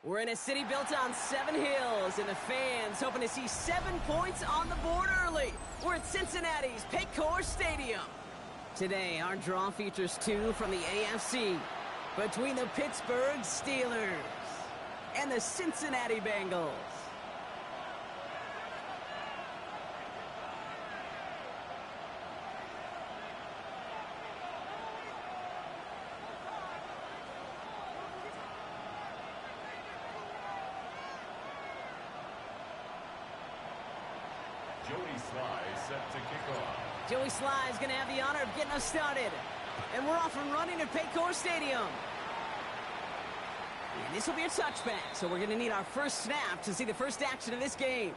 We're in a city built on 7 hills, and the fans hoping to see 7 points on the board early. We're at Cincinnati's Paycor Stadium. Today, our draw features 2 from the AFC between the Pittsburgh Steelers and the Cincinnati Bengals. Set to kick off. Joey Sly is going to have the honor of getting us started. And we're off and running at Paycor Stadium. And this will be a touchback, so we're going to need our first snap to see the first action of this game.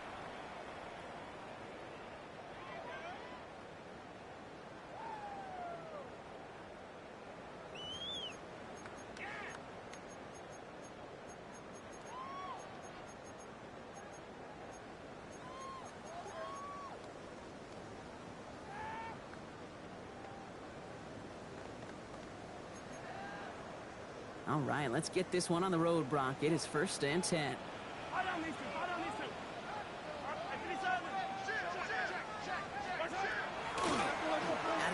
All right, let's get this one on the road, Brock. It is 1st and 10. Out of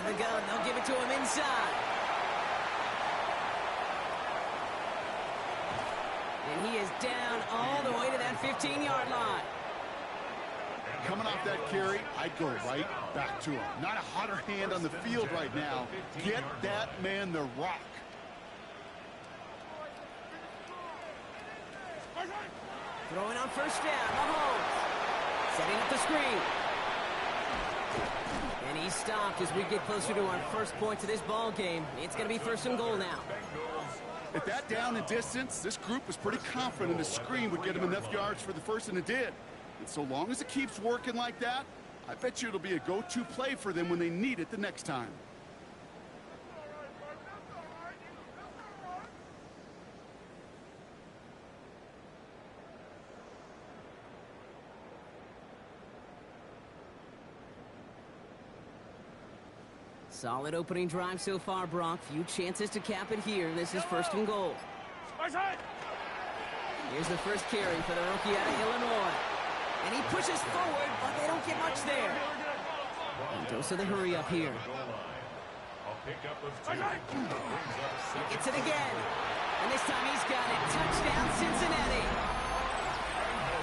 the gun, they'll give it to him inside. And he is down all the way to that 15-yard line. Coming off that carry, I'd go right back to him. Not a hotter hand on the field right now. Get that man the rock. Throwing on 1st down, Mahomes. Setting up the screen. And he's stopped as we get closer to our first points of this ball game. It's going to be 1st and goal now. At that down and distance, this group was pretty confident the screen would get them enough yards for the first, and it did. And so long as it keeps working like that, I bet you it'll be a go-to play for them when they need it the next time. Solid opening drive so far, Brock. Few chances to cap it here. This is 1st and goal. Here's the first carry for the rookie out of Illinois. And he pushes forward, but they don't get much there. And dose of the hurry up here. He gets it again. And this time he's got it. Touchdown, Cincinnati.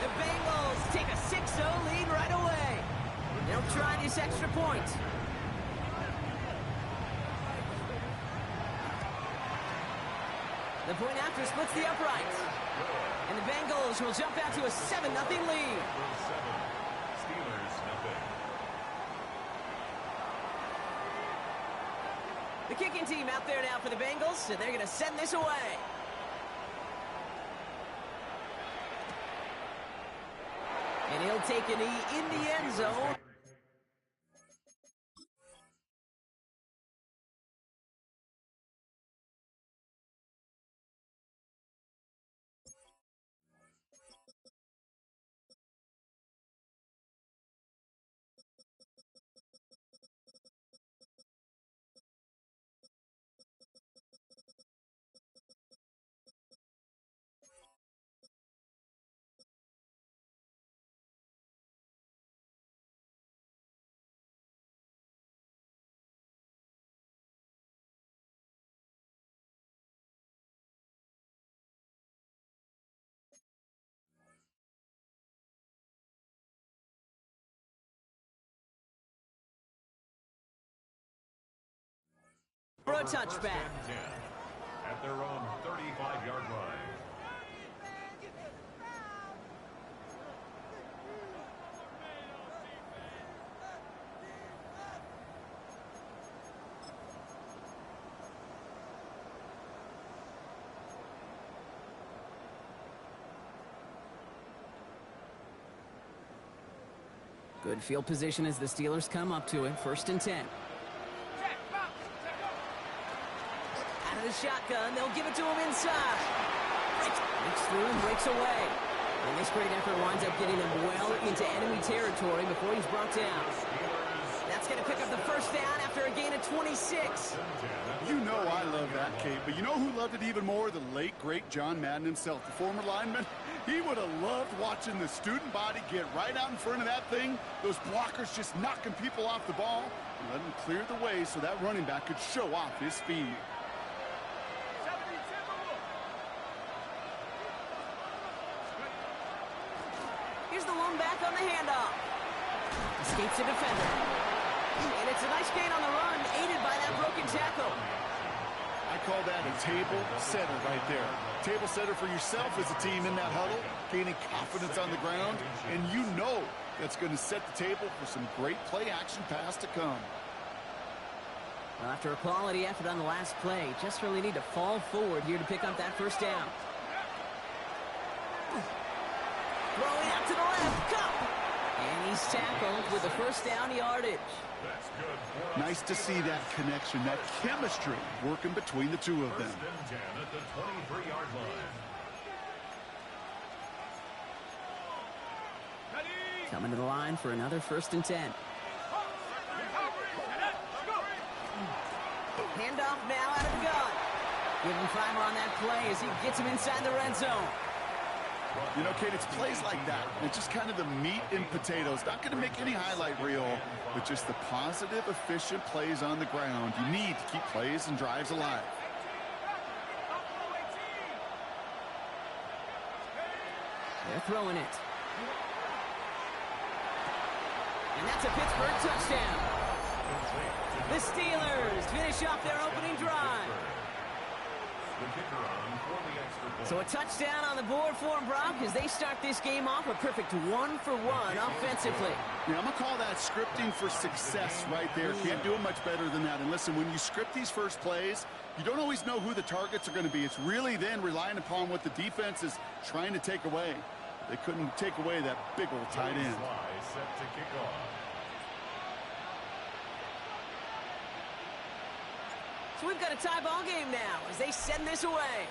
The Bengals take a 6-0 lead right away. They'll try this extra point. The point after splits the uprights. And the Bengals will jump out to a 7-0 lead. Steelers, nothing. The kicking team out there now for the Bengals, and they're going to send this away. And he'll take a knee in the end zone. For a touchback. At their own 35-yard line. Good field position as the Steelers come up to it. 1st and 10. The shotgun, they'll give it to him inside. Breaks through and breaks away. And this great effort winds up getting him well into enemy territory before he's brought down. That's going to pick up the 1st first down after a gain of 26. You know I love that, Kate, but you know who loved it even more? The late, great John Madden himself, the former lineman. He would have loved watching the student body get right out in front of that thing, those blockers just knocking people off the ball, and let him clear the way so that running back could show off his speed. Here's the lone back on the handoff. Escapes the defender. And it's a nice gain on the run, aided by that broken tackle. I call that a table setter right there. Table setter for yourself as a team in that huddle, gaining confidence on the ground, and you know that's going to set the table for some great play-action pass to come. Well, after a quality effort on the last play, just really need to fall forward here to pick up that first down. Throwing out to the left, Cup. And he's tackled with the first down yardage. That's good. Nice to see that connection, that chemistry working between the two of them. First and 10 at the 23-yard line. Coming to the line for another first and 10. Handoff now out of the gun. Give him primer on that play as he gets him inside the red zone. You know, Kate, it's plays like that. It's just kind of the meat and potatoes. Not going to make any highlight reel, but just the positive, efficient plays on the ground. You need to keep plays and drives alive. They're throwing it. And that's a Pittsburgh touchdown. The Steelers finish off their opening drive. So a touchdown on the board for them, Brock, as they start this game off a perfect 1-for-1 offensively. Yeah, I'm going to call that scripting for success right there. Can't do it much better than that. And listen, when you script these first plays, you don't always know who the targets are going to be. It's really then relying upon what the defense is trying to take away. They couldn't take away that big old tight end. Set to kick off. So we've got a tie ball game now as they send this away.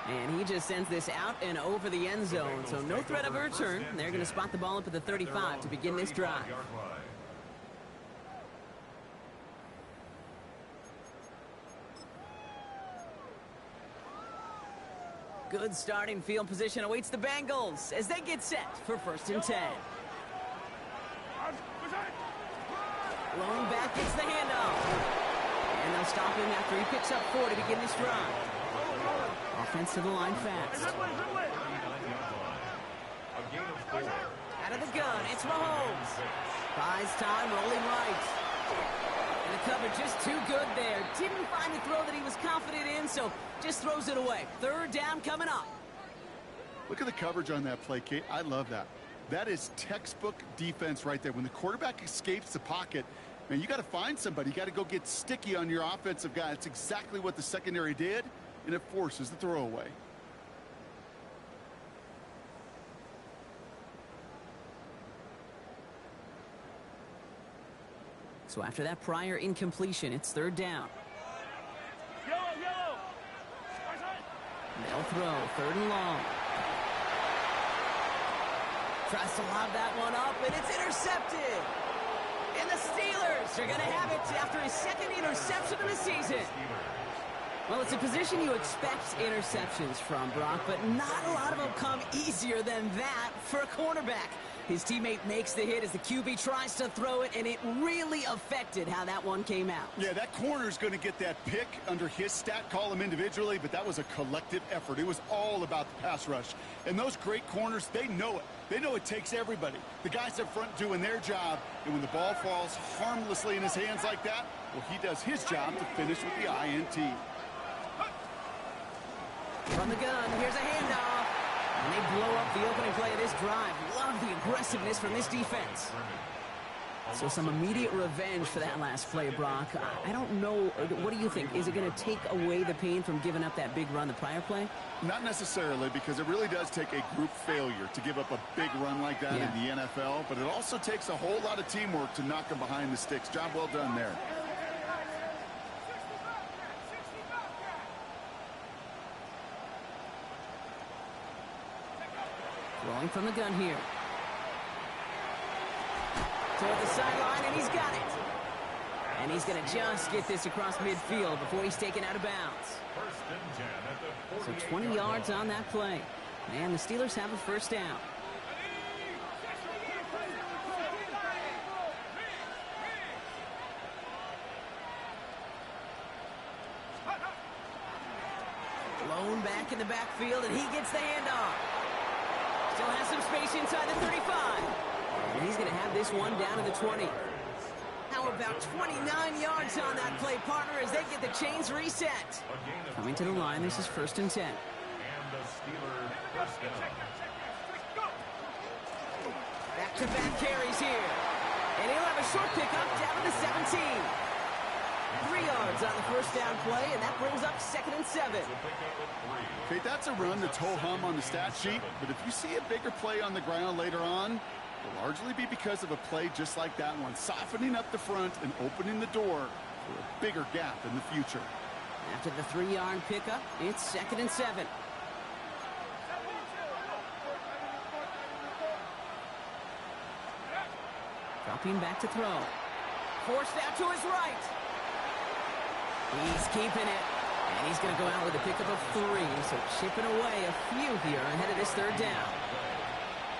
And he just sends this out and over the end zone, so no threat of a return. They're going to spot the ball up at the 35 to begin this drive. Good starting field position awaits the Bengals as they get set for first and 10. Lone back gets the handoff. And they'll stop him after he picks up 4 to begin this drive. Offense to the line fast. Out of the gun, it's Mahomes. Buys time, rolling right. And the cover just too good there. Didn't find the throw that he was confident in, so just throws it away. Third down coming up. Look at the coverage on that play, Kate. I love that. That is textbook defense right there. When the quarterback escapes the pocket, man, you got to find somebody. You got to go get sticky on your offensive guy. That's exactly what the secondary did, and it forces the throwaway. So after that prior incompletion, it's third down. They'll throw third and long. Tries to lob that one up, and it's intercepted. And the Steelers are going to have it after his second interception of the season. Well, it's a position you expect interceptions from, Brock, but not a lot of them come easier than that for a cornerback. His teammate makes the hit as the QB tries to throw it, and it really affected how that one came out. Yeah, that corner's going to get that pick under his stat column individually, but that was a collective effort. It was all about the pass rush. And those great corners, they know it. They know it takes everybody. The guys up front doing their job, and when the ball falls harmlessly in his hands like that, well, he does his job to finish with the INT. From the gun, here's a handoff. And they blow up the opening play of this drive. Love the aggressiveness from this defense. So some immediate revenge for that last play, Brock. I don't know. What do you think? Is it going to take away the pain from giving up that big run the prior play? Not necessarily, because it really does take a group failure to give up a big run like that in the NFL. But it also takes a whole lot of teamwork to knock them behind the sticks. Job well done there. Rolling from the gun here. Toward the sideline, and he's got it. And he's going to just get this across midfield before he's taken out of bounds. So 20 yards on that play. And the Steelers have a first down. Blown back in the backfield, and he gets the handoff. Still has some space inside the 35. And he's going to have this one down to the 20. How about 29 yards on that play, partner, as they get the chains reset. Coming to the line, this is 1st and 10. And the Steelers first down. Back-to-back carries here. And he'll have a short pickup down to the 17. 3 yards on the first down play, and that brings up 2nd and 7. Okay, that's a run that's ho-hum on the stat sheet, but if you see a bigger play on the ground later on, it'll largely be because of a play just like that one, softening up the front and opening the door for a bigger gap in the future. After the 3-yard pickup, it's 2nd and 7. Dropping back to throw. Forced out to his right. He's keeping it. And he's going to go out with a pickup of 3. So chipping away a few here ahead of this 3rd down.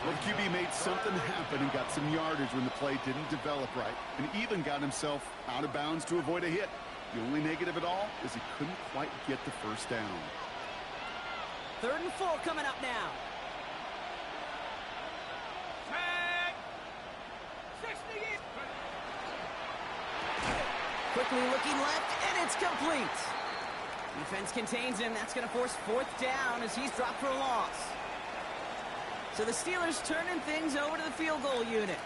Well, the QB made something happen and got some yardage when the play didn't develop right, and even got himself out of bounds to avoid a hit. The only negative at all is he couldn't quite get the first down. 3rd and 4 coming up now. Quickly looking left, and it's complete. Defense contains him. That's going to force 4th down as he's dropped for a loss. So the Steelers turning things over to the field goal unit.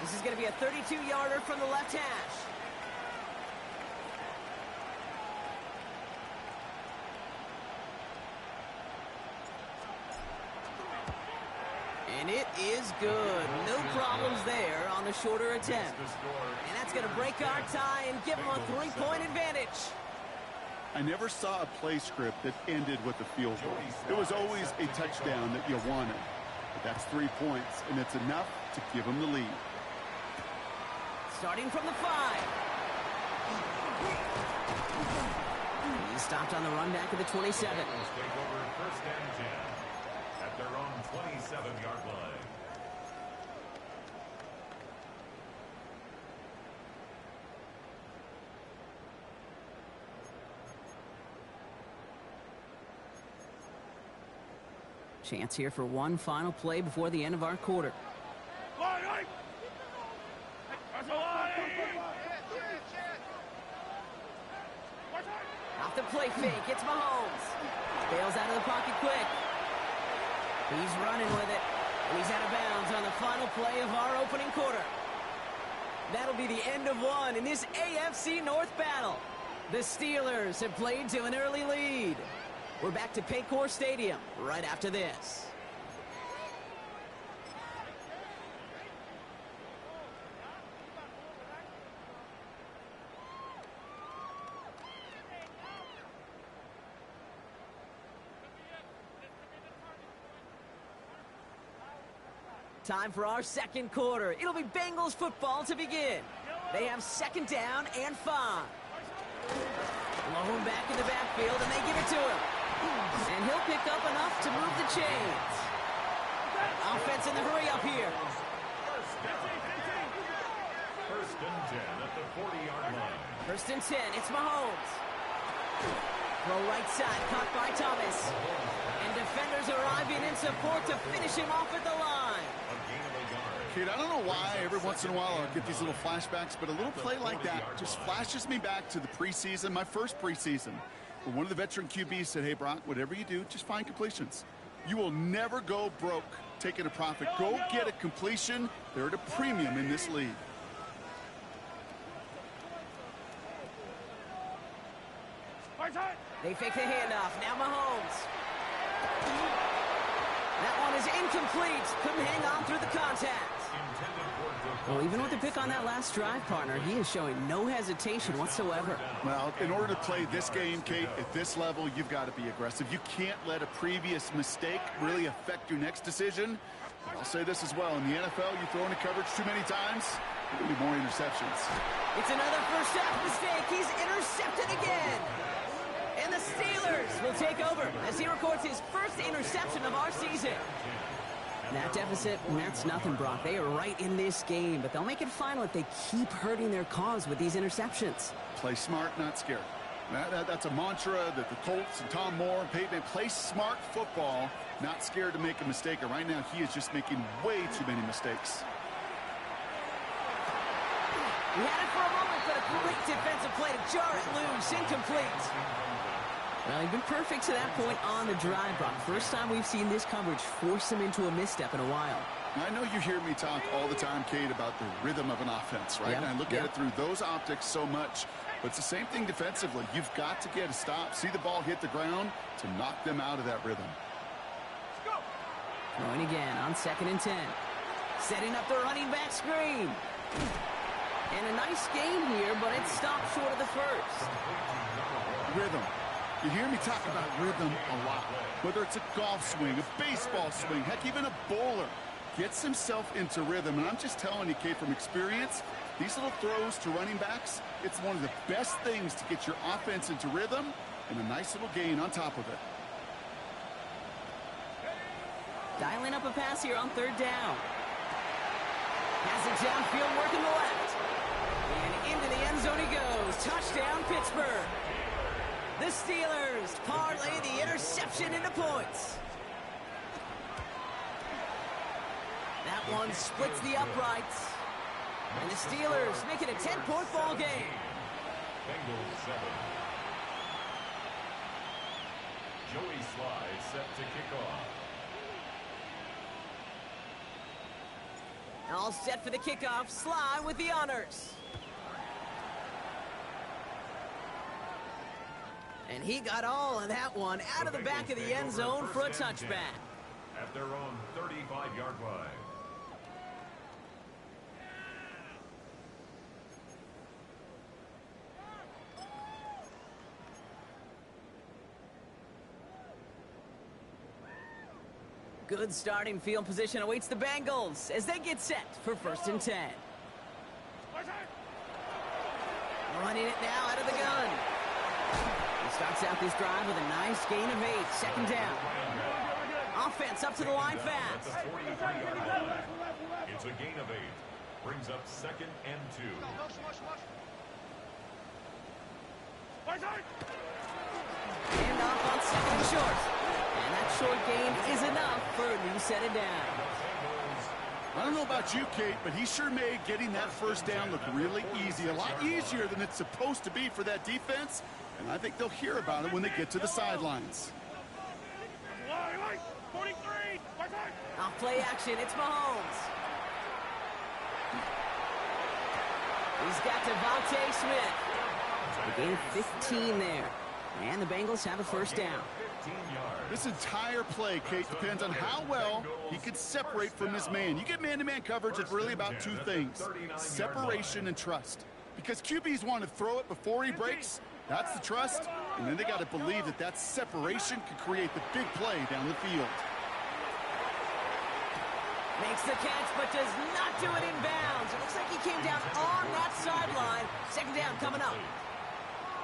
This is going to be a 32-yarder from the left hash. And it is good. No problems there on the shorter attempt. And that's going to break our tie and give them a 3-point advantage. I never saw a play script that ended with a field goal. It was always a touchdown that you wanted. But that's 3 points, and it's enough to give them the lead. Starting from the 5. He's stopped on the run back at the 27. Take over 1st and 10 at their own 27-yard line. Chance here for one final play before the end of our quarter. Off the play fake, it's Mahomes. Bails out of the pocket quick. He's running with it. And he's out of bounds on the final play of our opening quarter. That'll be the end of one in this AFC North battle. The Steelers have played to an early lead. We're back to Paycor Stadium right after this. Time for our second quarter. It'll be Bengals football to begin. They have 2nd down and 5. Blown back in the backfield, and they give it to him. And he'll pick up enough to move the chains. Offense in the hurry up here. 1st and 10 at the 40-yard line. 1st and 10, it's Mahomes. Throw right side, caught by Thomas. And defenders arriving in support to finish him off at the line. Kid, I don't know why every once in a while I'll get these little flashbacks, but a little play like that just flashes me back to the preseason, my first preseason. Where one of the veteran QBs said, hey, Brock, whatever you do, just find completions. You will never go broke taking a profit. Go get a completion. They're at a premium in this league. They fake the handoff. Now Mahomes. That one is incomplete. Couldn't hang on through the contact. Well, even with the pick on that last drive, partner, he is showing no hesitation whatsoever. Well, in order to play this game, Kate, at this level, you've got to be aggressive. You can't let a previous mistake really affect your next decision. I'll say this as well. In the NFL, you throw into coverage too many times, Maybe more interceptions. It's another first half mistake. He's intercepted again. And the Steelers will take over as he records his first interception of our season. That deficit, that's nothing, Brock. They are right in this game, but they'll make it final if they keep hurting their cause with these interceptions. Play smart, not scared. That's a mantra that the Colts and Tom Moore and Peyton play smart football, not scared to make a mistake. And right now, he is just making way too many mistakes. He had it for a moment, but a great defensive play to jar it loose, incomplete. Well, he's been perfect to that point on the drive, Brock. First time we've seen this coverage force him into a misstep in a while. I know you hear me talk all the time, Kate, about the rhythm of an offense, right? And I look at it through those optics so much. But it's the same thing defensively. You've got to get a stop, see the ball hit the ground to knock them out of that rhythm. Going again on 2nd and 10. Setting up the running back screen. And a nice game here, but it stopped short of the first. Rhythm. You hear me talk about rhythm a lot. Whether it's a golf swing, a baseball swing, heck, even a bowler gets himself into rhythm. And I'm just telling you, Kate, from experience, these little throws to running backs, it's one of the best things to get your offense into rhythm and a nice little gain on top of it. Dialing up a pass here on 3rd down. Has it downfield, working the left. And into the end zone he goes. Touchdown, Pittsburgh. The Steelers parlay the interception into points. That one splits the uprights. And the Steelers make it a 10-point ball game. Bengals 7. Joey Sly set to kick off. All set for the kickoff. Sly with the honors. And he got all of that one out of the back of the end zone for a touchback. At their own 35-yard line. Good starting field position awaits the Bengals as they get set for 1st and 10. Running it now out of the gun. He starts out this drive with a nice gain of 8. 2nd down. Offense up to the line fast. It's a gain of 8. Brings up 2nd and 2. And off on 2nd and short. And that short gain is enough for a new set of downs. I don't know about you, Kate, but he sure made getting that first down look really easy. A lot easier than it's supposed to be for that defense. And I think they'll hear about it when they get to the sidelines. Off play action, it's Mahomes. He's got Devontae Smith. A gain of 15 there. And the Bengals have a first down. This entire play, Kate, depends on how well he can separate from his man. You get man-to-man coverage, it's really about two things: separation and trust. Because QBs want to throw it before he breaks. That's the trust. And then they got to believe that that separation can create the big play down the field. Makes the catch, but does not do it in bounds. It looks like he came down on that sideline. 2nd down coming up.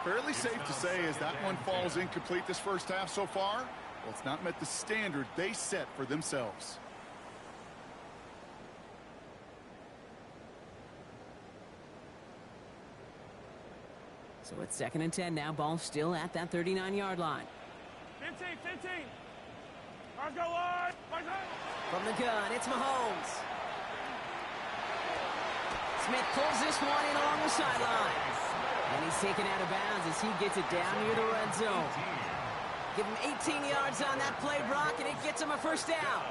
Fairly safe to say as that one falls incomplete this first half so far, well, it's not met the standard they set for themselves. So it's 2nd and 10 now. Ball still at that 39-yard line. 15. Let's go wide. From the gun, it's Mahomes. Smith pulls this one in along the sideline. And he's taken out of bounds as he gets it down near the red zone. Give him 18 yards on that play, Brock, and it gets him a first down.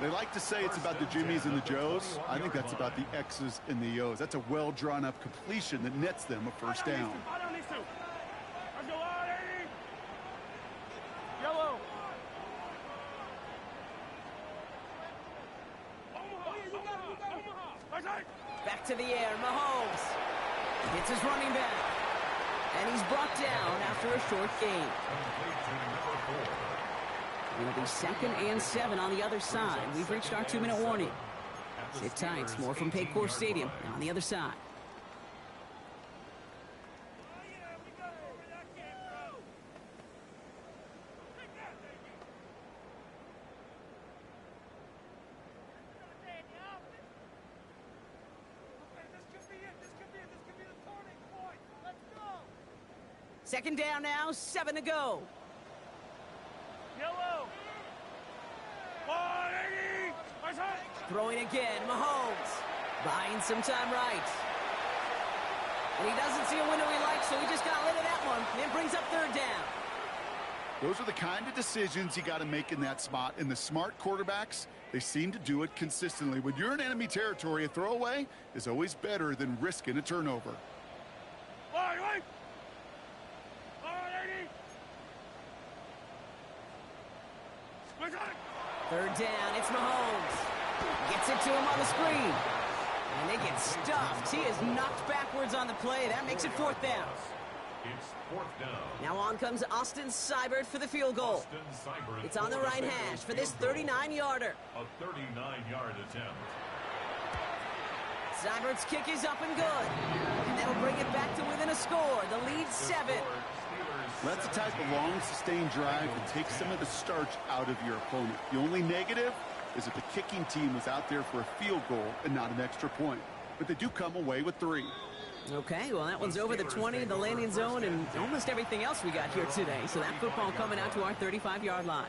They like to say it's about the Jimmies and the Joes. I think that's about the X's and the O's. That's a well-drawn-up completion that nets them a first down. Let's go wide. Yellow. Back to the air, Mahomes. Hits his running back. And he's brought down after a short gain. It'll be 2nd and 7 on the other side. We've reached our 2-minute warning. Sit tight. More from Paycor Stadium on the other side. Second down now, 7 to go. Yellow. Throwing again, Mahomes. Buying some time right. And he doesn't see a window he likes, so he just got rid of that one. And brings up third down. Those are the kind of decisions you got to make in that spot. And the smart quarterbacks, they seem to do it consistently. When you're in enemy territory, a throwaway is always better than risking a turnover. Third down, it's Mahomes. Gets it to him on the screen. And they get stuffed. He is knocked backwards on the play. That makes it fourth down. It's fourth down. Now on comes Austin Seibert for the field goal. It's on the right hash for this 39-yarder. A 39-yard attempt. Seibert's kick is up and good. And that'll bring it back to within a score. The lead 7. That's the type of long, sustained drive that takes some of the starch out of your opponent. The only negative is that the kicking team was out there for a field goal and not an extra point. But they do come away with 3. Okay, well, that one's over the 20, the landing zone, and almost everything else we got here today. So that football coming out to our 35-yard line.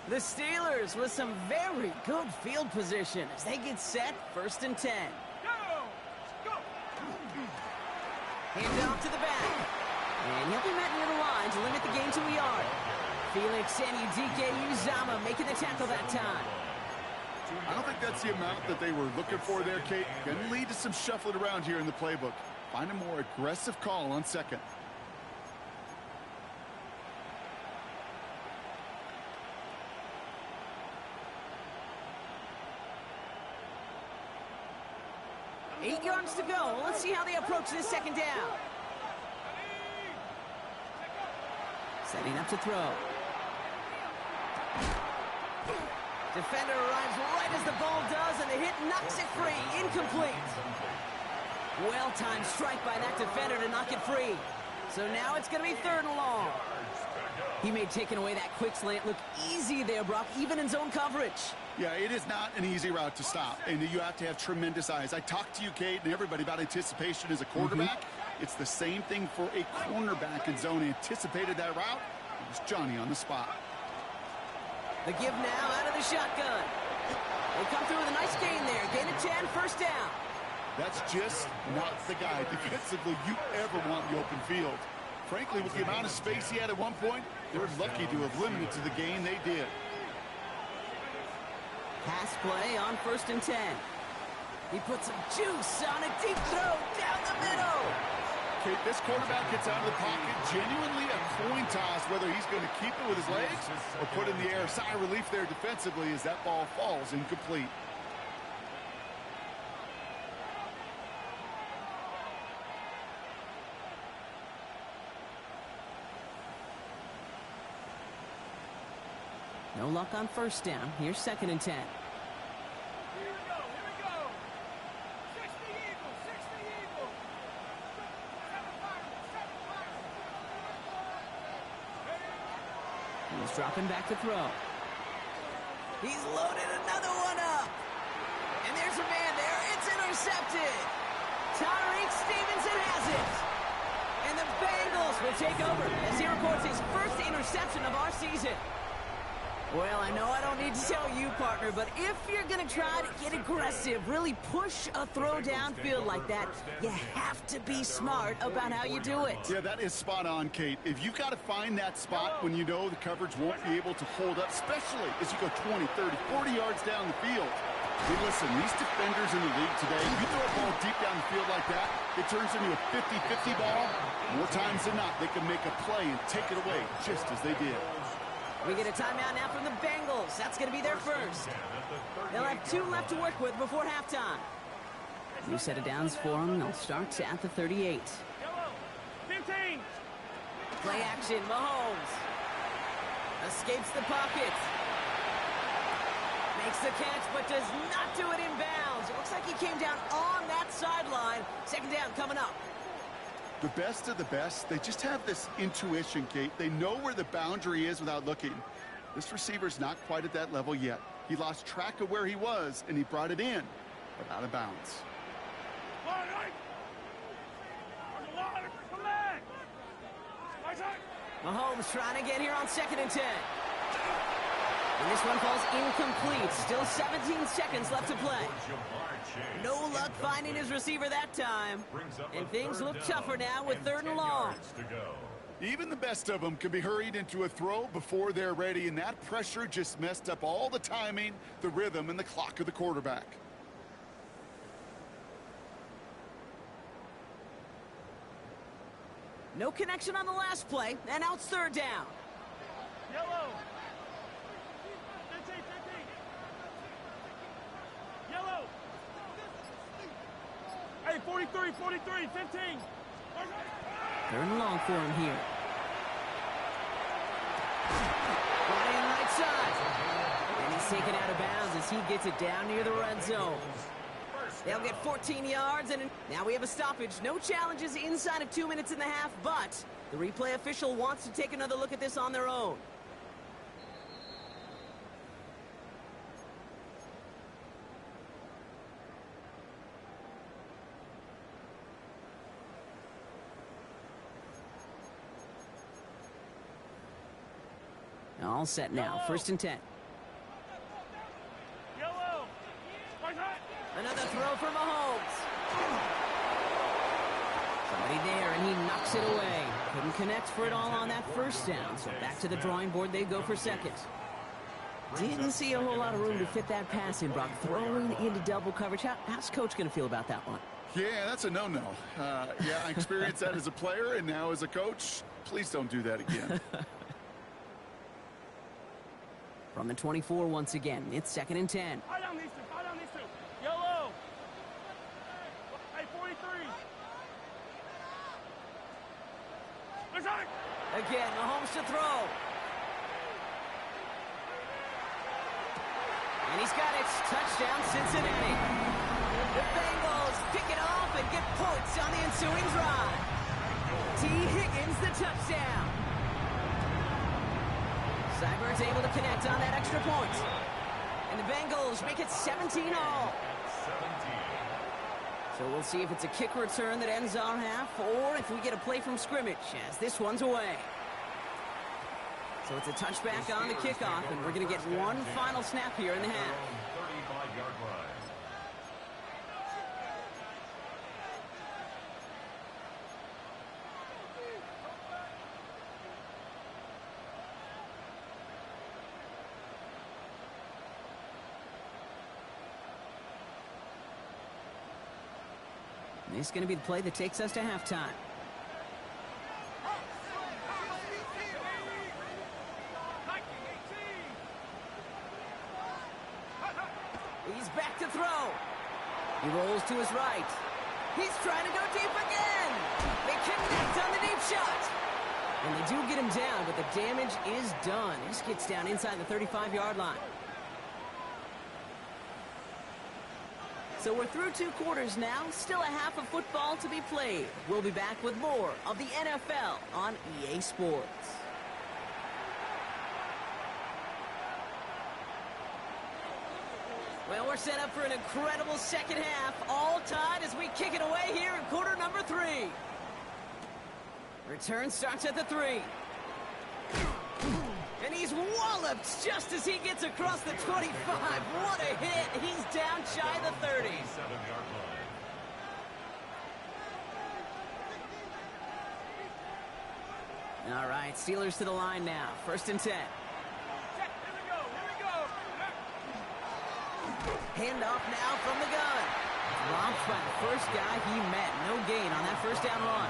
The Steelers with some very good field position as they get set, 1st and 10. Hand off to the back. And he'll be met near the line to limit the gain to a yard. Felix and Udike Uzama making the tackle that time. I don't think that's the amount that they were looking for there, Kate. Going to lead to some shuffling around here in the playbook. Find a more aggressive call on 2nd. Eight yards to go. Let's see how they approach this 2nd down. Setting up to throw. Defender arrives right as the ball does, and the hit knocks it free. Incomplete. Well-timed strike by that defender to knock it free. So now it's going to be 3rd and long. He made taking away that quick slant look easy there, Brock, even in zone coverage. Yeah, it is not an easy route to stop, and you have to have tremendous eyes. I talked to you, Kate, and everybody about anticipation as a quarterback. It's the same thing for a cornerback in zone. He anticipated that route. It was Johnny on the spot. The give now out of the shotgun. They come through with a nice gain there. Gain of 10, 1st down. That's just not the guy defensively you ever want in the open field. Frankly, with the amount of space he had at one point, they're lucky to have limited to the gain they did. Pass play on 1st and 10. He puts some juice on a deep throw down the middle. Kate, this quarterback gets out of the pocket, genuinely a coin toss whether he's going to keep it with his legs or put in the air. Sigh of relief there defensively as that ball falls incomplete. No luck on 1st down. Here's 2nd and 10. Here we go. 60 Eagles. He's dropping back to throw. He's loaded another one up. And there's a man there. It's intercepted. Tyreek Stevenson has it. And the Bengals will take over as he records his 1st interception of our season. Well, I know I don't need to tell you, partner, but if you're going to try to get aggressive, really push a throw downfield like that, you have to be smart about how you do it. Yeah, that is spot on, Kate. If you've got to find that spot when you know the coverage won't be able to hold up, especially as you go 20, 30, 40 yards down the field. Hey, listen, these defenders in the league today, you throw a ball deep down the field like that, it turns into a 50-50 ball. More times than not, they can make a play and take it away just as they did. We get a timeout now from the Bengals. That's going to be their first. They'll have 2 left to work with before halftime. New set of downs for them. They'll start at the 38. Yellow. 15. Play action. Mahomes escapes the pocket. Makes the catch, but does not do it in bounds. It looks like he came down on that sideline. Second down coming up. The best of the best, they just have this intuition, Kate. They know where the boundary is without looking. This receiver's not quite at that level yet. He lost track of where he was, and he brought it in, but out of bounds. Mahomes trying to get here on 2nd and 10. And this one falls incomplete. Still 17 seconds left to play. No luck finding his receiver that time. And things look tougher now with 3rd and long. Even the best of them can be hurried into a throw before they're ready, and that pressure just messed up all the timing, the rhythm, and the clock of the quarterback. No connection on the last play, and now it's 3rd down. Yellow. 15. Yellow. Hey, 43, 15. 3rd and long for him here. Brought in right side. And he's taken out of bounds as he gets it down near the red zone. They'll get 14 yards, and now we have a stoppage. No challenges inside of 2 minutes and a half, but the replay official wants to take another look at this on their own. All set now. 1st and 10. Yellow. Another throw for Mahomes. Somebody there, and he knocks it away. Couldn't connect for it all on that 1st down, so back to the drawing board they go for 2nd. Didn't see a whole lot of room to fit that pass in, Brock. Throwing into double coverage. How's Coach going to feel about that one? Yeah, that's a no-no. Yeah, I experienced that as a player, and now as a coach, please don't do that again. From the 24 once again, it's 2nd and 10. High down these two. Yellow. Hey, 43. Again, Mahomes to throw. And he's got it. Touchdown, Cincinnati. The Bengals pick it off and get points on the ensuing drive. T. Higgins, the touchdown. Seibert's able to connect on that extra point. And the Bengals make it 17-all. So we'll see if it's a kick return that ends our half, or if we get a play from scrimmage, as this one's away. So it's a touchback on the kickoff, and we're going to get one final snap here in the half. 35-yard line. This is going to be the play that takes us to halftime. He's back to throw. He rolls to his right. He's trying to go deep again. They connect on the deep shot. And they do get him down, but the damage is done. This gets down inside the 35-yard line. So we're through 2 quarters now. Still a half of football to be played. We'll be back with more of the NFL on EA Sports. Well, we're set up for an incredible second half. All tied as we kick it away here in quarter number 3. Return starts at the 3. And he's walloped just as he gets across the 25. What a hit. He's down shy of the 30. 37-yard line. All right, Steelers to the line now. 1st and 10. Here we go. Handoff now from the gun. Dropped by the first guy he met. No gain on that 1st down run.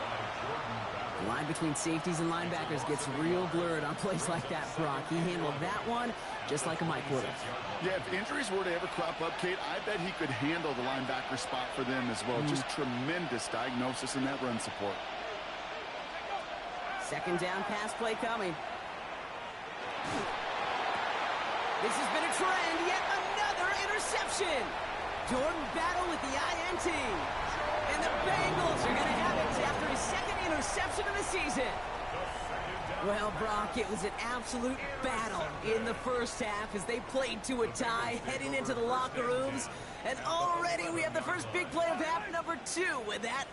The line between safeties and linebackers gets real blurred on plays like that, Brock. He handled that one just like a Mike would have. Yeah, if injuries were to ever crop up, Kate, I bet he could handle the linebacker spot for them as well. Just tremendous diagnosis in that run support. Second down pass play coming. This has been a trend, yet another interception. Jordan Battle with the INT. And the Bengals are going to have it after his second interception of the season. Well, Brock, it was an absolute battle in the first half as they played to a tie heading into the locker rooms. And already we have the first big play of half number 2 with that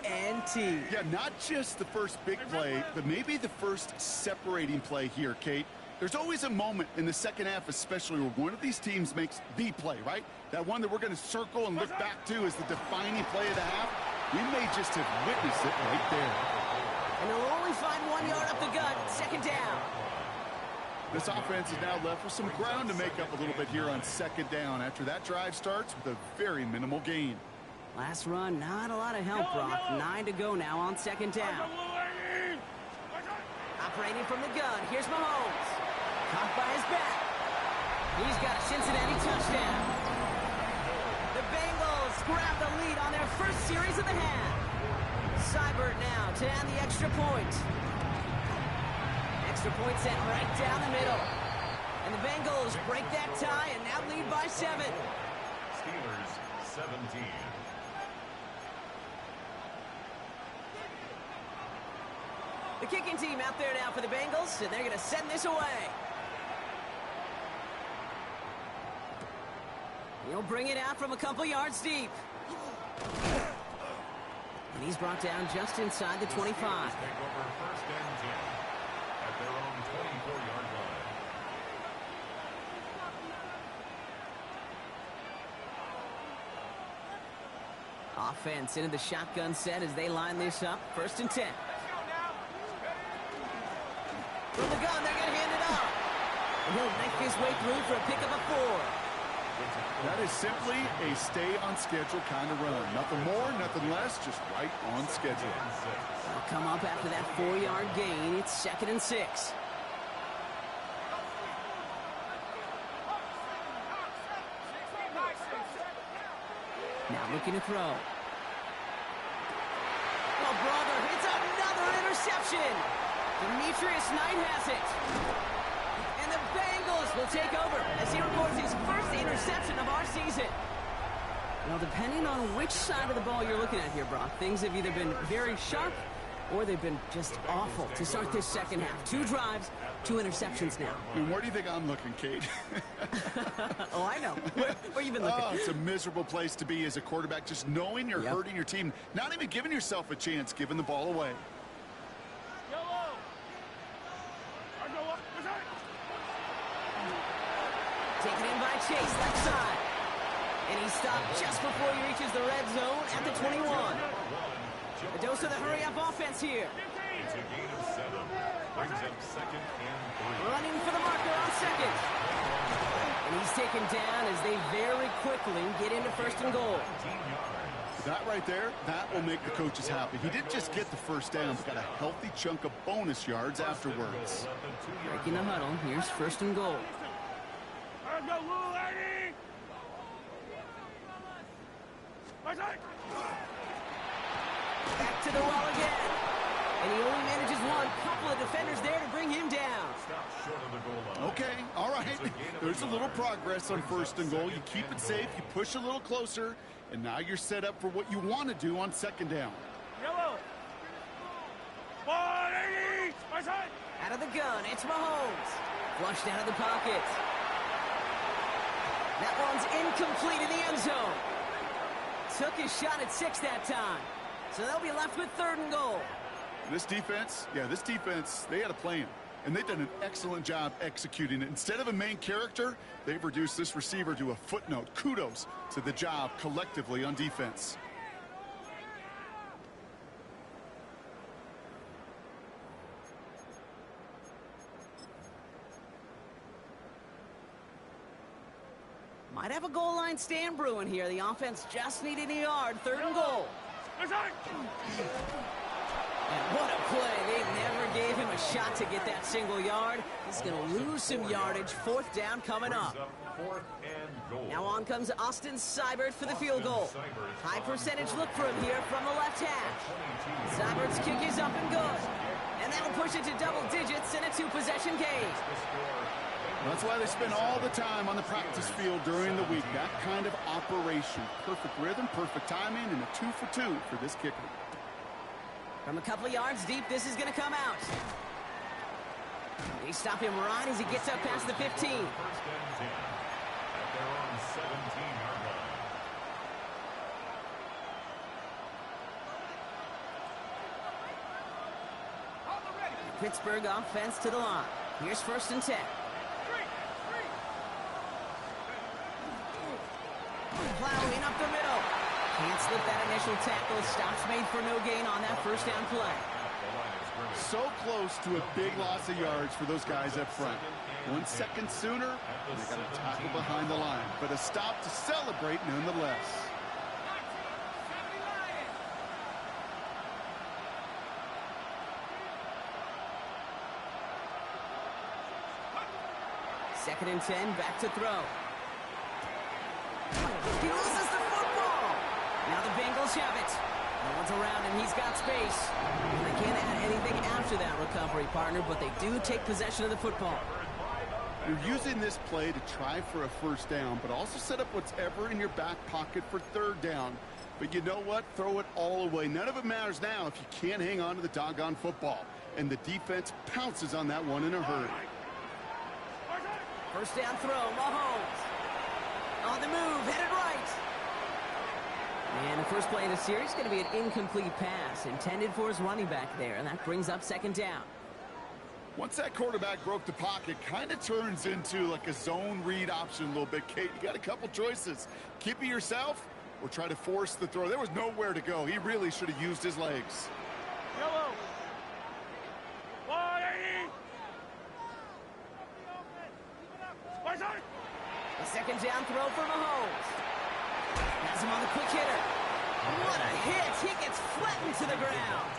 INT. Yeah, not just the first big play, but maybe the first separating play here, Kate. There's always a moment in the second half, especially where one of these teams makes the play, right? That one that we're going to circle and look back to as the defining play of the half. We may just have witnessed it right there. And they'll only find 1 yard up the gut, second down. This offense is now left with some ground to make up a little bit here on second down after that drive starts with a very minimal gain. Last run, not a lot of help, Brock. 9 to go now on second down. Operating from the gun, here's Mahomes. Caught by his back. He's got a Cincinnati touchdown. The Bengals grab the lead on their first series of the half. Seibert now to add the extra point. Extra point sent right down the middle. And the Bengals break that tie and now lead by 7. Steelers 17. The kicking team out there now for the Bengals, and they're going to send this away. He'll bring it out from a couple yards deep. And he's brought down just inside the 25. Take over first and 10 at their own 24-yard line. Offense into the shotgun set as they line this up. First and 10. From the gun, they're going to hand it off. And he'll make his way through for a pickup of 4. That is simply a stay-on-schedule kind of run. Nothing more, nothing less, just right on schedule. They'll come up after that 4-yard gain. It's second and 6. Now looking to throw. Oh, brother, it's another interception. Demetrius Knight has it. And the Bengals will take over as he records his first interception of our season. Well, depending on which side of the ball you're looking at here, Brock, things have either been very sharp or they've been just awful to start this second half. 2 drives, 2 interceptions now. And where do you think I'm looking, Kate? Oh, I know. Where you been looking? Oh, it's a miserable place to be as a quarterback, just knowing you're hurting your team, not even giving yourself a chance, giving the ball away. Taken in by Chase, left side. And he stopped just before he reaches the red zone at the 21. A dose of the hurry-up offense here. It's a gain of 7. Brings up second and 3. Running for the marker on second. And he's taken down as they very quickly get into first and goal. That right there, that will make the coaches happy. He didn't just get the first down, but got a healthy chunk of bonus yards afterwards. Breaking the huddle, here's first and goal. Back to the wall again. And he only manages one. Couple of defenders there to bring him down. Okay, all right. There's a little progress on first and goal. You keep it safe, you push a little closer, and now you're set up for what you want to do on second down. Yellow. 180. My side. Out of the gun, it's Mahomes. Flushed out of the pocket. That one's incomplete in the end zone. Took his shot at 6 that time. So they'll be left with third and goal. This defense, they had a plan. And they've done an excellent job executing it. Instead of a main character, they've reduced this receiver to a footnote. Kudos to the job collectively on defense. Might have a goal line stand brewing here. The offense just needed a yard. Third and goal. And what a play. They never gave him a shot to get that single yard. He's going to lose some yardage. Fourth down coming up. Fourth and goal. Now on comes Austin Seibert for the field goal. High percentage look for him here from the left hash. Seibert's kick is up and good. And that'll push it to double digits in a two-possession game. That's why they spend all the time on the practice field during the week. That kind of operation. Perfect rhythm, perfect timing, and a 2-for-2 for this kicker. From a couple of yards deep, this is going to come out. They stop him right as he gets up past the 15. First and 10 at their own 17-yard line. Pittsburgh offense to the line. Here's first and 10. Plowing up the middle. Can't slip that initial tackle. Stops made for no gain on that first down play. So close to a big loss of yards for those guys up front. 1 second sooner, they got a tackle behind the line. But a stop to celebrate nonetheless. Second and 10, back to throw. He loses the football. Now the Bengals have it. No one's around and he's got space. They can't add anything after that recovery, partner, but they do take possession of the football. You're using this play to try for a first down, but also set up whatever in your back pocket for third down. But you know what? Throw it all away. None of it matters now if you can't hang on to the doggone football. And the defense pounces on that one in a hurry. First down throw, Mahomes. On the move, headed right. And the first play of the series is going to be an incomplete pass intended for his running back there, and that brings up second down. Once that quarterback broke the pocket, kind of turns into like a zone read option a little bit. Kate, you got a couple choices. Keep it yourself or try to force the throw. There was nowhere to go. He really should have used his legs. Yellow. A second down throw for Mahomes. Has him on the quick hitter. What a hit. He gets flattened to the ground.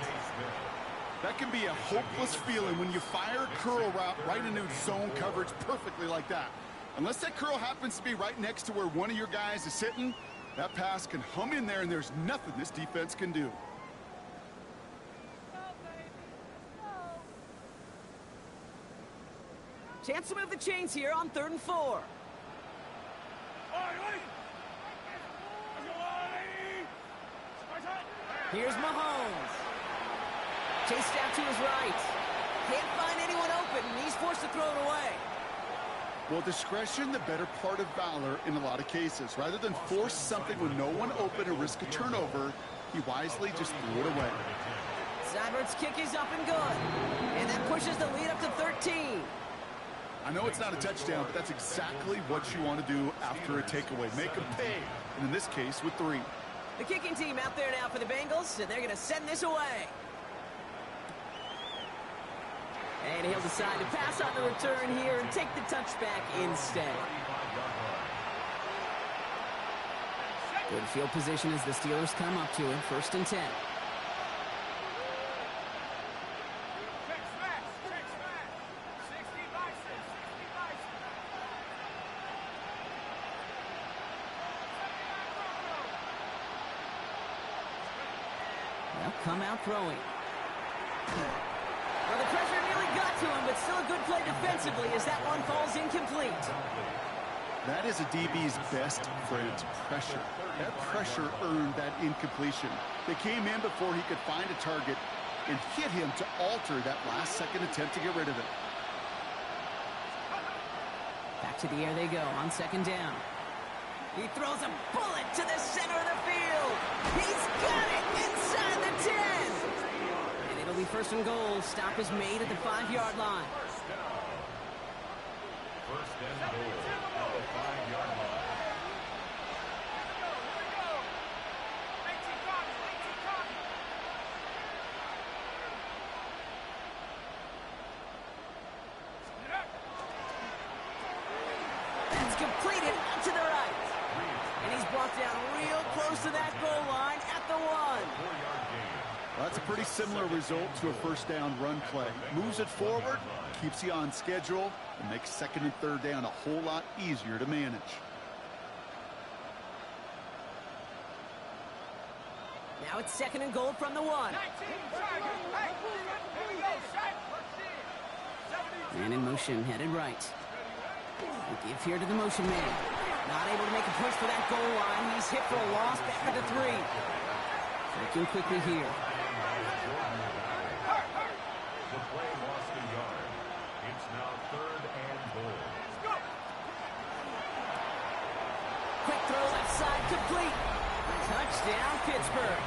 That can be a hopeless feeling when you fire a curl route right into zone coverage perfectly like that. Unless that curl happens to be right next to where one of your guys is sitting, that pass can hum in there and there's nothing this defense can do. Chance to move the chains here on 3rd and 4. Here's Mahomes. Chased out to his right. Can't find anyone open, and he's forced to throw it away. Well, discretion, the better part of valor in a lot of cases. Rather than force something with no one open and risk a turnover, he wisely just threw it away. Seibert's kick is up and good. And that pushes the lead up to 13. I know it's not a touchdown, but that's exactly what you want to do after a takeaway. Make them pay, and in this case, with 3. The kicking team out there now for the Bengals, and they're going to send this away. And he'll decide to pass on the return here and take the touchback instead. Good field position as the Steelers come up to it. 1st and 10. Come out throwing. Well, the pressure nearly got to him, but still a good play defensively as that one falls incomplete. That is a DB's best friend, pressure. That pressure earned that incompletion. They came in before he could find a target and hit him to alter that last-second attempt to get rid of it. Back to the air they go on 2nd down. He throws a bullet to the center of the field. He's got it inside the 10. And it'll be 1st and goal. Stop is made at the 5-yard line. First and goal at the 5-yard line. That's completed to the right. And he's brought down real close to that goal line at the 1. 4-yard gain. Well, that's a pretty similar result to a first down run play. Moves it forward, keeps you on schedule, and makes second and third down a whole lot easier to manage. Now it's second and goal from the 1. Man in motion, headed right. Give here to the motion man. Not able to make a push for that goal line. He's hit for a loss, back at the 3. Looking quickly here. The play lost a yard. It's now third and goal. Quick throw left side, complete. Touchdown, Pittsburgh.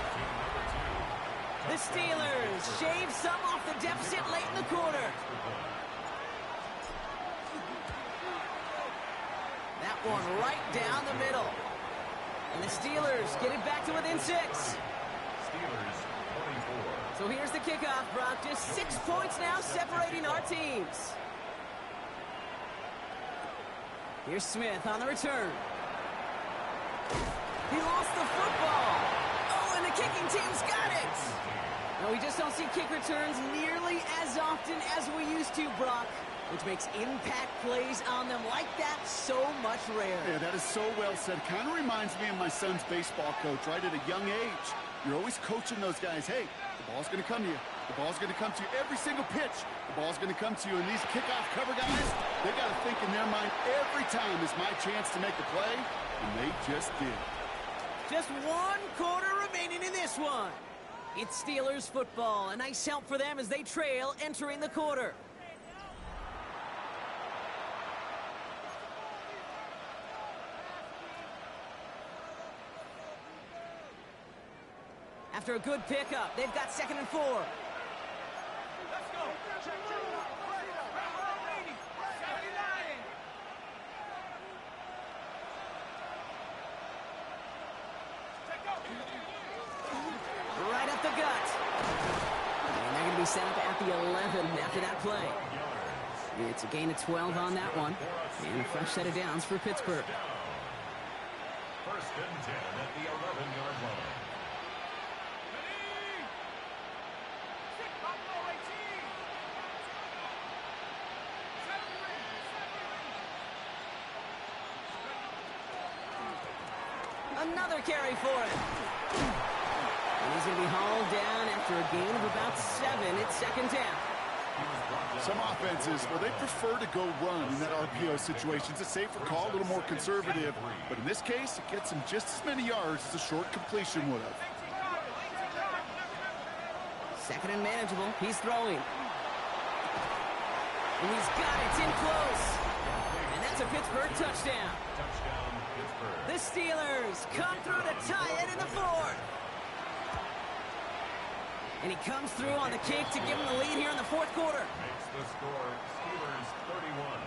The Steelers shave some off the deficit late in the quarter. That one right down the middle. And the Steelers get it back to within 6. Steelers 24. So here's the kickoff, Brock. Just 6 points now separating our teams. Here's Smith on the return. He lost the football. Oh, and the kicking team's got it. No, we just don't see kick returns nearly as often as we used to, Brock, which makes impact plays on them like that so much rarer. Yeah, that is so well said. Kind of reminds me of my son's baseball coach, right at a young age. You're always coaching those guys, hey, the ball's going to come to you. The ball's going to come to you every single pitch. The ball's going to come to you. And these kickoff cover guys, they got to think in their mind every time is my chance to make a play, and they just did. Just 1 quarter remaining in this one. It's Steelers football. A nice help for them as they trail entering the quarter. After a good pickup, they've got second and 4. Let's go. Check. Right up the gut. And they're going to be set up at the 11 after that play. It's a gain of 12 on that one. And a fresh set of downs for Pittsburgh. First and 10 at the 11-yard line. Another carry for him. And he's going to be hauled down after a gain of about 7. It's second down. Some offenses, well, they prefer to go run in that RPO situation. It's a safer call, a little more conservative. But in this case, it gets him just as many yards as a short completion would have. Second and manageable. He's throwing. And he's got it. It's in close. And that's a Pittsburgh touchdown. Touchdown, Pittsburgh. The Steelers come through to tie it in the 4th. And he comes through on the kick to give him the lead here in the 4th quarter. Makes the score Steelers 31,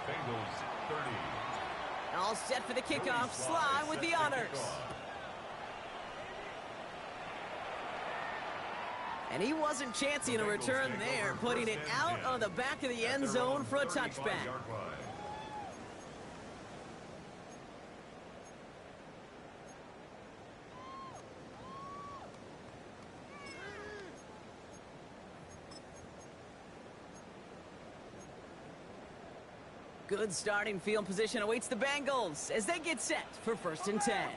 Bengals 30. All set for the kickoff. Sly with the honors. And he wasn't chancing a return there, putting it out on the back of the end zone for a touchback. Good starting field position awaits the Bengals as they get set for first and 10. Out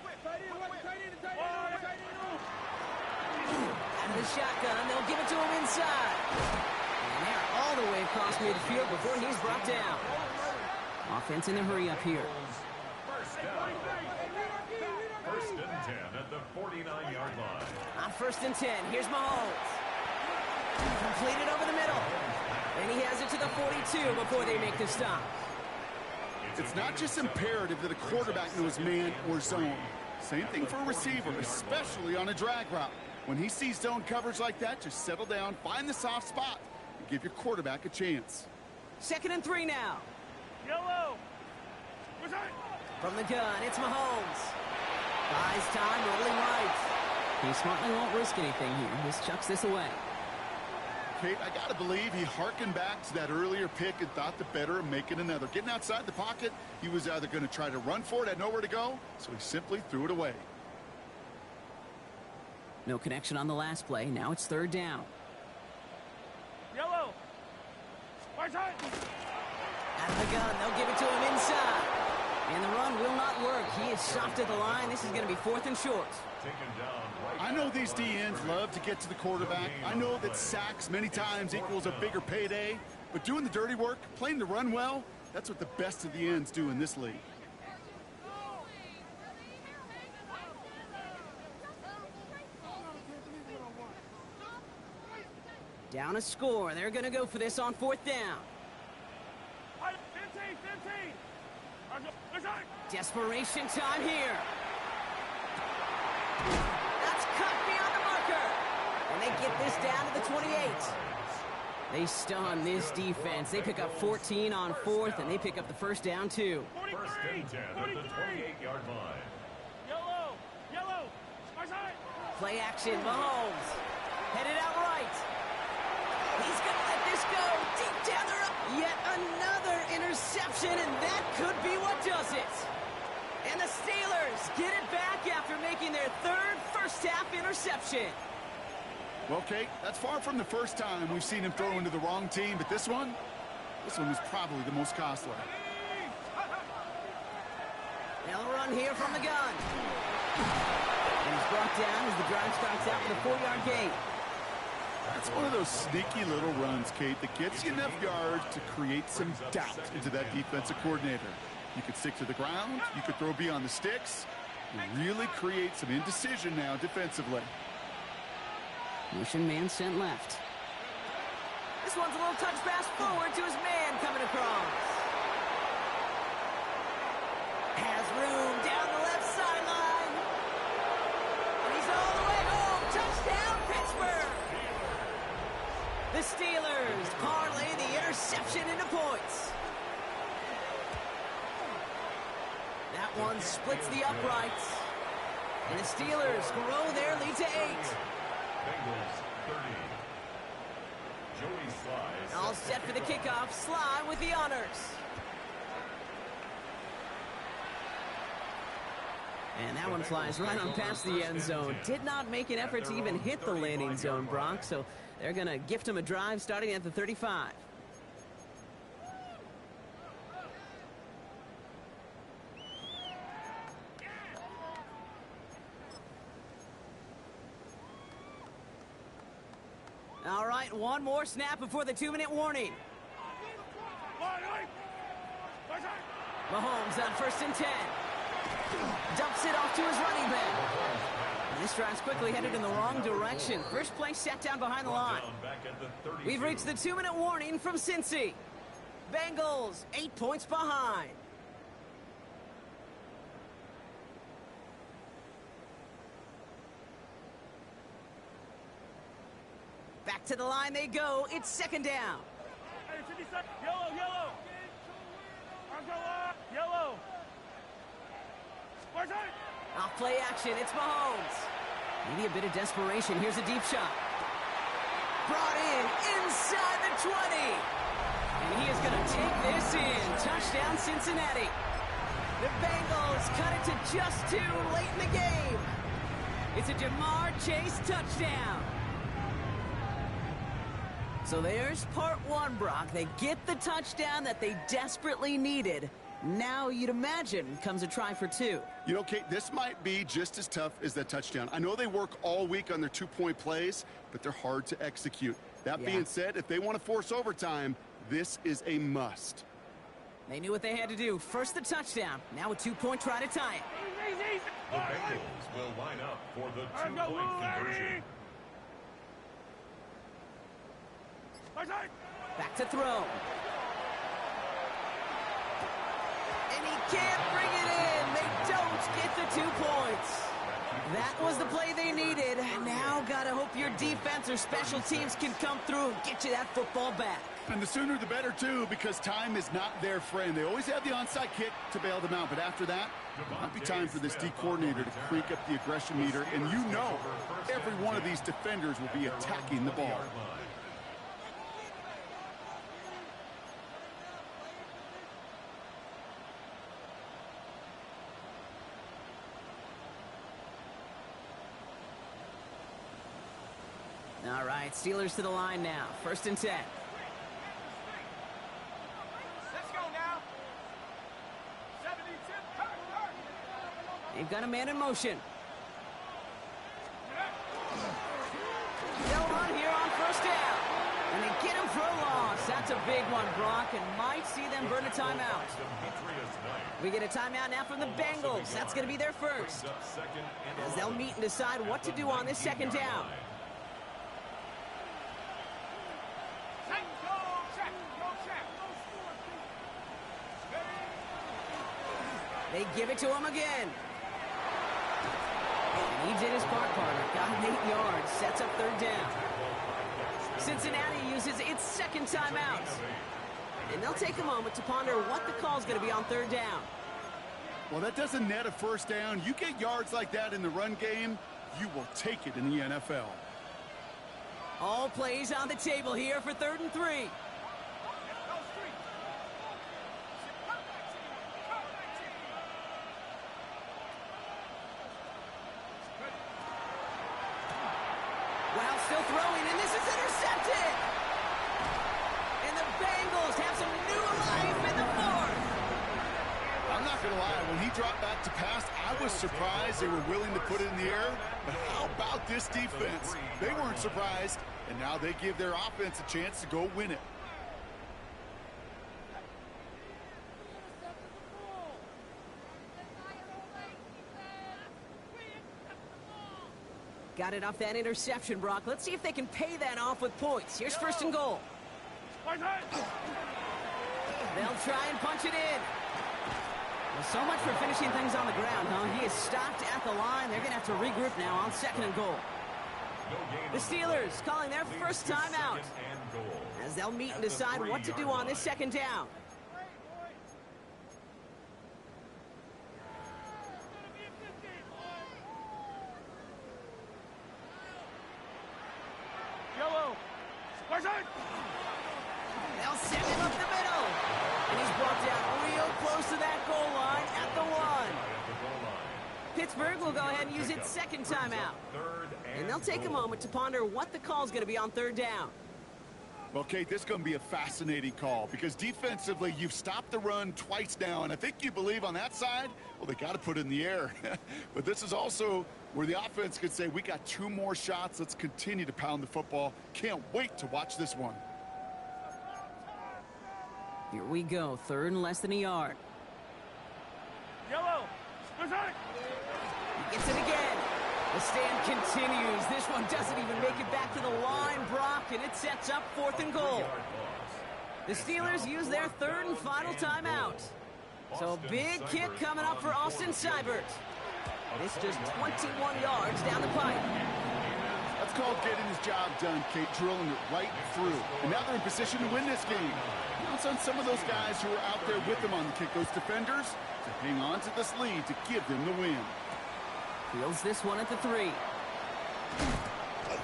of the shotgun, they'll give it to him inside. And they're all the way across midfield before he's brought down. Offense in a hurry up here. First down. First and 10 at the 49-yard line. On first and 10, here's Mahomes. Completed over the middle. And he has it to the 42 before they make the stop. It's not just imperative that a quarterback knows man or zone. Same thing for a receiver, especially on a drag route. When he sees zone coverage like that, just settle down, find the soft spot, and give your quarterback a chance. Second and 3 now. Yellow. From the gun, it's Mahomes. Buys time, rolling right. He smartly won't risk anything here. Just chucks this away. Kate, I got to believe he hearkened back to that earlier pick and thought the better of making another. Getting outside the pocket, he was either going to try to run for it, had nowhere to go, so he simply threw it away. No connection on the last play. Now it's third down. Yellow. Right side. Out of the gun. They'll give it to him inside. And the run will not work. He is soft at the line. This is going to be fourth and short. I know these DNs love to get to the quarterback. I know that sacks many times equals a bigger payday. But doing the dirty work, playing the run well, that's what the best of the ends do in this league. Down a score. They're going to go for this on fourth down. 15. Desperation time here. That's cut beyond the marker. And they get this down to the 28. They stun this defense. They pick up 14 on fourth, and they pick up the first down, too. First and 10 at the 28-yard line. Yellow. Right side. Play action, Mahomes. Headed out right. He's going to let this go. Deep down the road. Yet another interception, and that could be what does it. And the Steelers get it back after making their third first-half interception. Well, Kate, that's far from the first time we've seen him throw into the wrong team, but this one was probably the most costly. They'll run here from the gun. And he's brought down as the drive starts out with a 4-yard gain. That's one of those sneaky little runs, Kate, that gets you enough yards to create some doubt into that defensive coordinator. You could stick to the ground, you could throw beyond the sticks, and really create some indecision now defensively. Motion man sent left. This one's a little touch pass forward to his man coming across. Has room down the left sideline. And he's all the way home. Touchdown, Pittsburgh. The Steelers parlay the interception into points. That one splits the uprights. And the Steelers grow their lead to 8. Bengals 30. Joey Sly. All set for the kickoff. Sly with the honors. And that one flies right on past the end zone. Did not make an effort to even hit the landing zone, Brock. So they're going to gift him a drive starting at the 35. All right, one more snap before the 2-minute warning. Mahomes on first and 10. Dumps it off to his running back. And this drive's quickly headed in the wrong direction. First play sat down behind the line. We've reached the 2-minute warning from Cincy. Bengals 8 points behind. Back to the line they go. It's second down. Yellow. Off play action. It's Mahomes. Maybe a bit of desperation. Here's a deep shot. Brought in inside the 20. And he is going to take this in. Touchdown, Cincinnati. The Bengals cut it to just 2 late in the game. It's a Jamar Chase touchdown. So there's part one, Brock. They get the touchdown that they desperately needed. Now, you'd imagine, comes a try for 2. You know, Kate, this might be just as tough as that touchdown. I know they work all week on their 2-point plays, but they're hard to execute. That being said, if they want to force overtime, this is a must. They knew what they had to do. First the touchdown. Now a 2-point try to tie it. The Bengals will line up for the 2-point conversion. Back to throw. And he can't bring it in. They don't get the 2 points. That was the play they needed. Now gotta hope your defense or special teams can come through and get you that football back. And the sooner the better, too, because time is not their friend. They always have the onside kick to bail them out, but after that, it might be time for this D coordinator to crank up the aggression meter, and you know every one of these defenders will be attacking the ball. All right, Steelers to the line now. 1st and 10. Let's go now. 72. They've got a man in motion. They'll run here on 1st down. And they get him for a loss. That's a big one, Brock, and might see them burn a timeout. We get a timeout now from the Bengals. That's going to be their first. As they'll meet and decide what to do on this 2nd down. They give it to him again. And he did his part, partner. Got him 8 yards. Sets up 3rd down. Cincinnati uses its 2nd timeout. And they'll take a moment to ponder what the call is going to be on 3rd down. Well, that doesn't net a 1st down. You get yards like that in the run game, you will take it in the NFL. All plays on the table here for 3rd and 3. Well, still throwing, and this is intercepted! And the Bengals have some new life in the 4th. I'm not going to lie, when he dropped back to pass, I was surprised they were willing to put it in the air. But how about this defense? They weren't surprised, and now they give their offense a chance to go win it. Got it off that interception, Brock. Let's see if they can pay that off with points. Here's 1st and goal. They'll try and punch it in. Well, so much for finishing things on the ground, huh? He is stopped at the line. They're going to have to regroup now on 2nd and goal. The Steelers calling their 1st timeout as they'll meet and decide what to do on this 2nd down. They'll send him up the middle. And he's brought down real close to that goal line at the 1. Pittsburgh will go ahead and use its 2nd timeout. And they'll take a moment to ponder what the call is going to be on 3rd down. Well, Kate, this is going to be a fascinating call because defensively, you've stopped the run twice now, and I think you believe on that side, well, they got to put it in the air. But this is also where the offense could say, we got 2 more shots. Let's continue to pound the football. Can't wait to watch this one. Here we go, 3rd and less than a yard. Yellow. He gets it again. The stand continues. This one doesn't even make it back to the line, Brock, and it sets up 4th and goal. The Steelers use their 3rd and final timeout. So big kick coming up for Austin Seibert. This just 21 yards down the pipe. That's called getting his job done, Kate, drilling it right through. And now they're in position to win this game. Now it's on some of those guys who are out there with them on the kick, those defenders, to hang on to this lead to give them the win. Fields this one at the 3.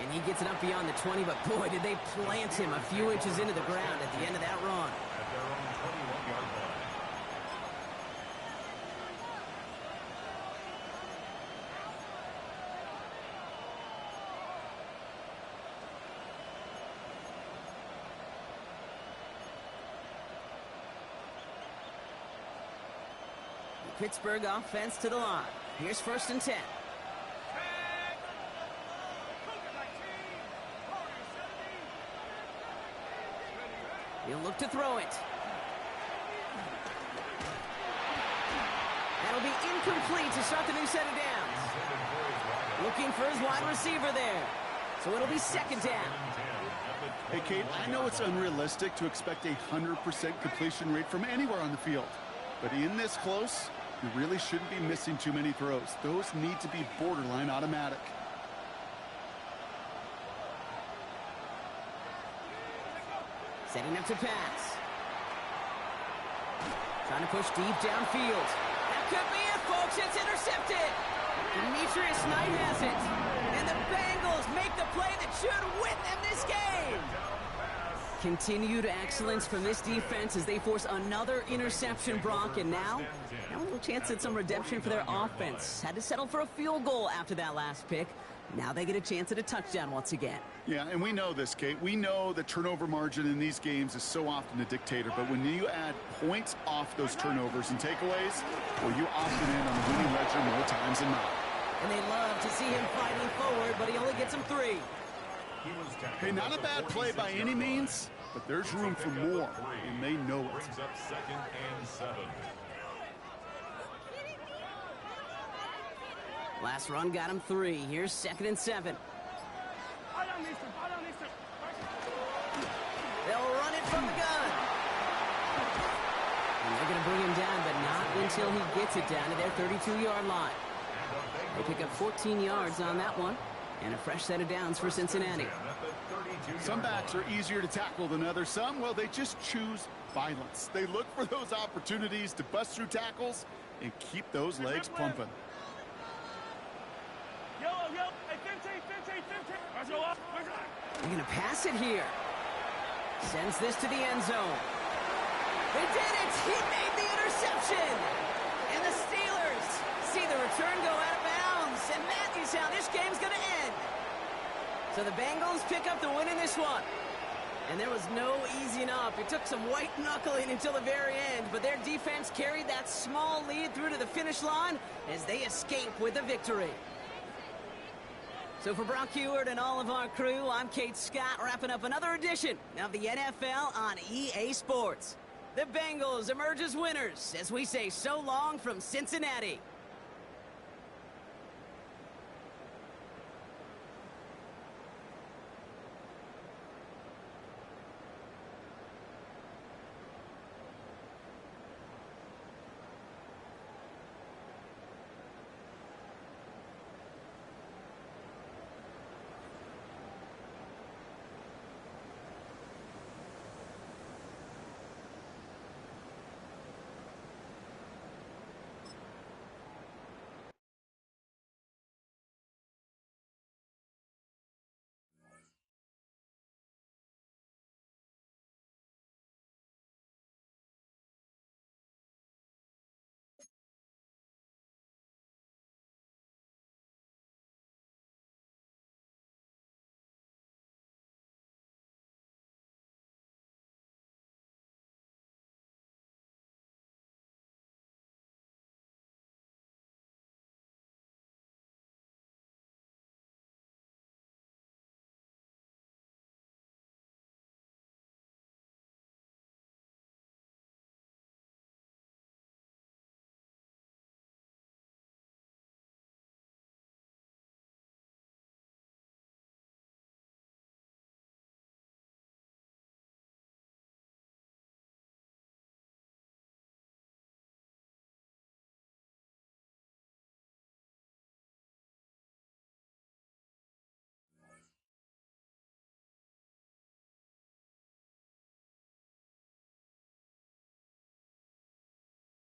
And he gets it up beyond the 20, but boy, did they plant him a few inches into the ground at the end of that run. At their own 21-yard line. Pittsburgh offense to the line. Here's 1st and 10. He'll look to throw it. That'll be incomplete to start the new set of downs. Looking for his wide receiver there. So it'll be 2nd down. Hey, Kate, I know it's unrealistic to expect a 100% completion rate from anywhere on the field. But in this close, you really shouldn't be missing too many throws. Those need to be borderline automatic. Setting up to pass. Trying to push deep downfield. That could be it, folks. It's intercepted. Demetrius Knight has it. And the Bengals make the play that should win them this game. Continued excellence from this defense as they force another interception, Brock. And now a little chance at some redemption for their offense. Had to settle for a field goal after that last pick. Now they get a chance at a touchdown once again. Yeah, and we know this, Kate. We know the turnover margin in these games is so often a dictator, but when you add points off those turnovers and takeaways, well, you often in on the winning ledger more times than not. And they love to see him fighting forward, but he only gets them 3. Hey, not a bad play by any means, but there's room for more, and they know it. Brings up 2nd and 7. Last run got him 3. Here's 2nd and 7. They'll run it from the gun. And they're going to bring him down, but not until he gets it down to their 32-yard line. They pick up 14 yards on that one, and a fresh set of downs for Cincinnati. Some backs are easier to tackle than others. Some, well, they just choose violence. They look for those opportunities to bust through tackles and keep those legs pumping. They're going to pass it here. Sends this to the end zone. They did it! He made the interception! And the Steelers see the return go out of bounds. And Matthews, how this game's going to end. So the Bengals pick up the win in this one. And there was no easing up. It took some white knuckling until the very end, but their defense carried that small lead through to the finish line as they escape with a victory. So for Brock Heward and all of our crew, I'm Kate Scott, wrapping up another edition of the NFL on EA Sports. The Bengals emerge as winners as we say so long from Cincinnati.